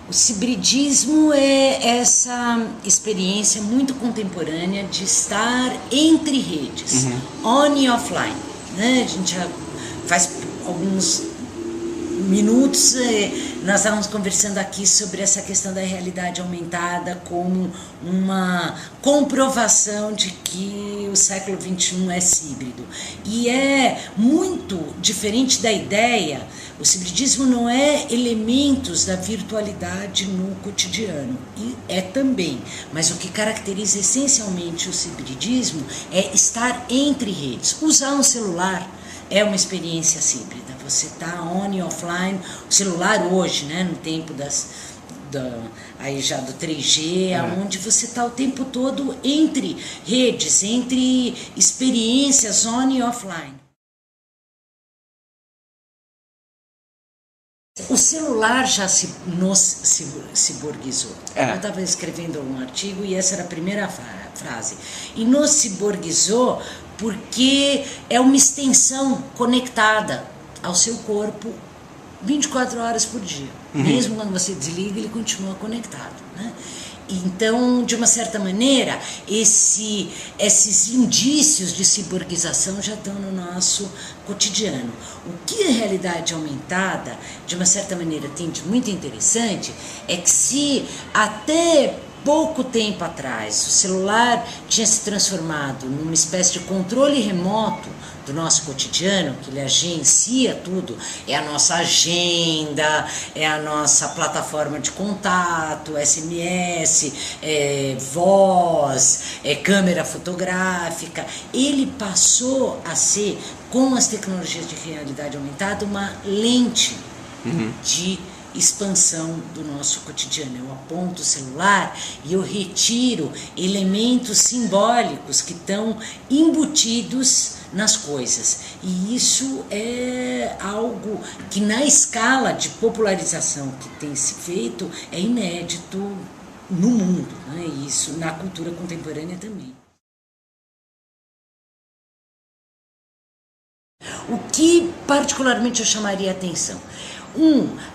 O cibridismo é essa experiência muito contemporânea de estar entre redes, on e offline, né? A gente já faz alguns minutos, nós estávamos conversando aqui sobre essa questão da realidade aumentada como uma comprovação de que o século XXI é híbrido. E é muito diferente da ideia, o hibridismo não é elementos da virtualidade no cotidiano, e é também, mas o que caracteriza essencialmente o hibridismo é estar entre redes. Usar um celular é uma experiência híbrida, você está on e offline. O celular hoje, né, no tempo aí já do 3G, onde você está o tempo todo entre redes, entre experiências on e offline. O celular já nos ciborguizou. Eu estava escrevendo um artigo e essa era a primeira frase. E nos ciborguizou porque é uma extensão conectada ao seu corpo 24 horas por dia. Mesmo quando você desliga, ele continua conectado, né? Então, de uma certa maneira, esses indícios de ciborguização já estão no nosso cotidiano. O que a realidade aumentada, de uma certa maneira, tem de muito interessante é que se até pouco tempo atrás o celular tinha se transformado numa espécie de controle remoto do nosso cotidiano, que ele agencia tudo, é a nossa agenda, é a nossa plataforma de contato, SMS, voz, câmera fotográfica, ele passou a ser, com as tecnologias de realidade aumentada, uma lente de expansão do nosso cotidiano. Eu aponto o celular e eu retiro elementos simbólicos que estão embutidos nas coisas. E isso é algo que, na escala de popularização que tem se feito, é inédito no mundo, né? E isso na cultura contemporânea também. O que particularmente eu chamaria a atenção?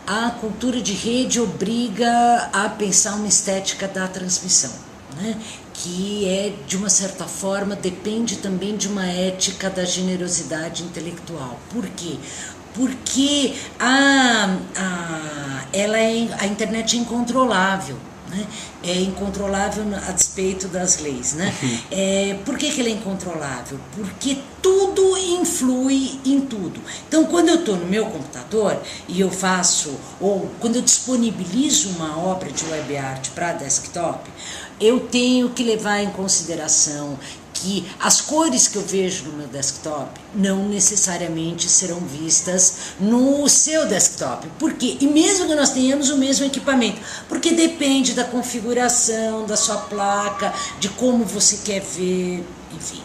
A cultura de rede obriga a pensar uma estética da transmissão, né? Que é, de uma certa forma, depende também de uma ética da generosidade intelectual. Por quê? Porque a internet é incontrolável. Né? É incontrolável a despeito das leis, né? Por que ela é incontrolável? Porque tudo influi em tudo. Então, quando eu estou no meu computador e eu faço, ou quando eu disponibilizo uma obra de web art para desktop, eu tenho que levar em consideração que as cores que eu vejo no meu desktop não necessariamente serão vistas no seu desktop. Por quê? E mesmo que nós tenhamos o mesmo equipamento, porque depende da configuração da sua placa, de como você quer ver, enfim.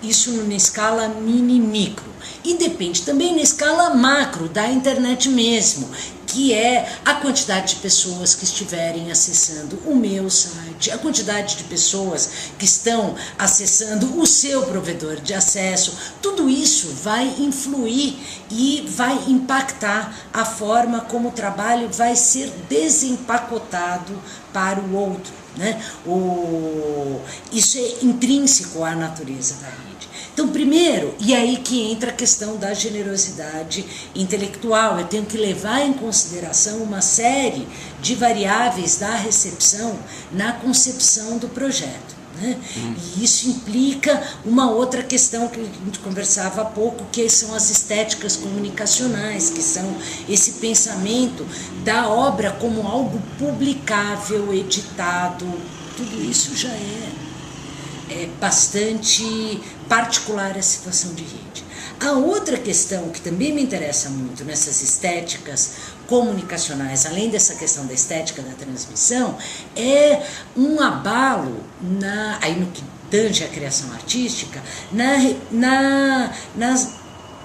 Isso na escala mini-micro. E depende também na escala macro, da internet mesmo, que é a quantidade de pessoas que estiverem acessando o meu site, a quantidade de pessoas que estão acessando o seu provedor de acesso. Tudo isso vai influir e vai impactar a forma como o trabalho vai ser desempacotado para o outro, né? Isso é intrínseco à natureza da rede. Então, primeiro, e aí que entra a questão da generosidade intelectual, eu tenho que levar em consideração uma série de variáveis da recepção na concepção do projeto. Né? E isso implica uma outra questão que a gente conversava há pouco, que são as estéticas comunicacionais, que são esse pensamento da obra como algo publicável, editado. Tudo isso já é bastante particular a situação de rede. A outra questão que também me interessa muito nessas estéticas comunicacionais, além dessa questão da estética da transmissão, é um abalo, aí no que tange a criação artística,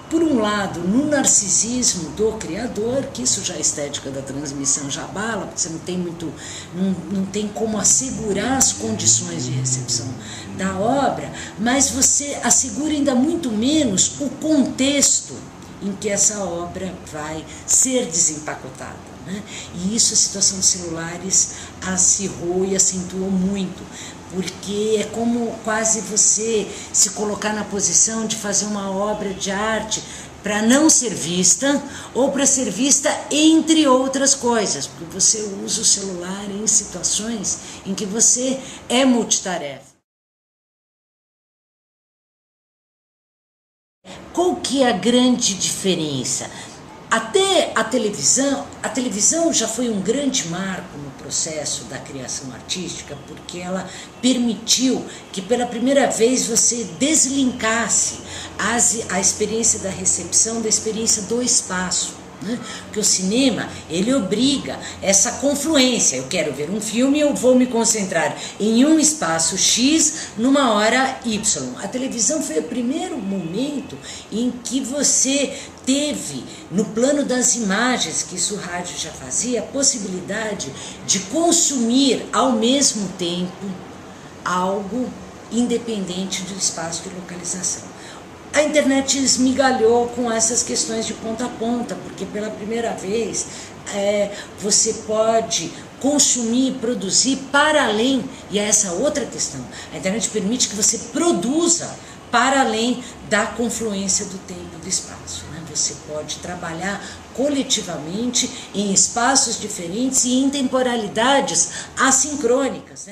por um lado, no narcisismo do criador, que isso já a estética da transmissão já abala, porque você não tem como assegurar as condições de recepção da obra, mas você assegura ainda muito menos o contexto em que essa obra vai ser desempacotada. né? E isso a situação dos celulares acirrou e acentuou muito, porque é como quase você se colocar na posição de fazer uma obra de arte para não ser vista ou para ser vista entre outras coisas, porque você usa o celular em situações em que você é multitarefa. Qual que é a grande diferença? Até a televisão já foi um grande marco no processo da criação artística, porque ela permitiu que pela primeira vez você deslinkasse a experiência da recepção da experiência do espaço. Porque o cinema, ele obriga essa confluência. Eu quero ver um filme, eu vou me concentrar em um espaço X numa hora Y. A televisão foi o primeiro momento em que você teve, no plano das imagens, que isso o rádio já fazia, a possibilidade de consumir ao mesmo tempo algo independente do espaço de localização. A internet esmigalhou com essas questões de ponta a ponta, porque pela primeira vez você pode consumir, produzir para além, e é essa outra questão. A internet permite que você produza para além da confluência do tempo e do espaço. Você pode trabalhar coletivamente em espaços diferentes e em temporalidades assincrônicas.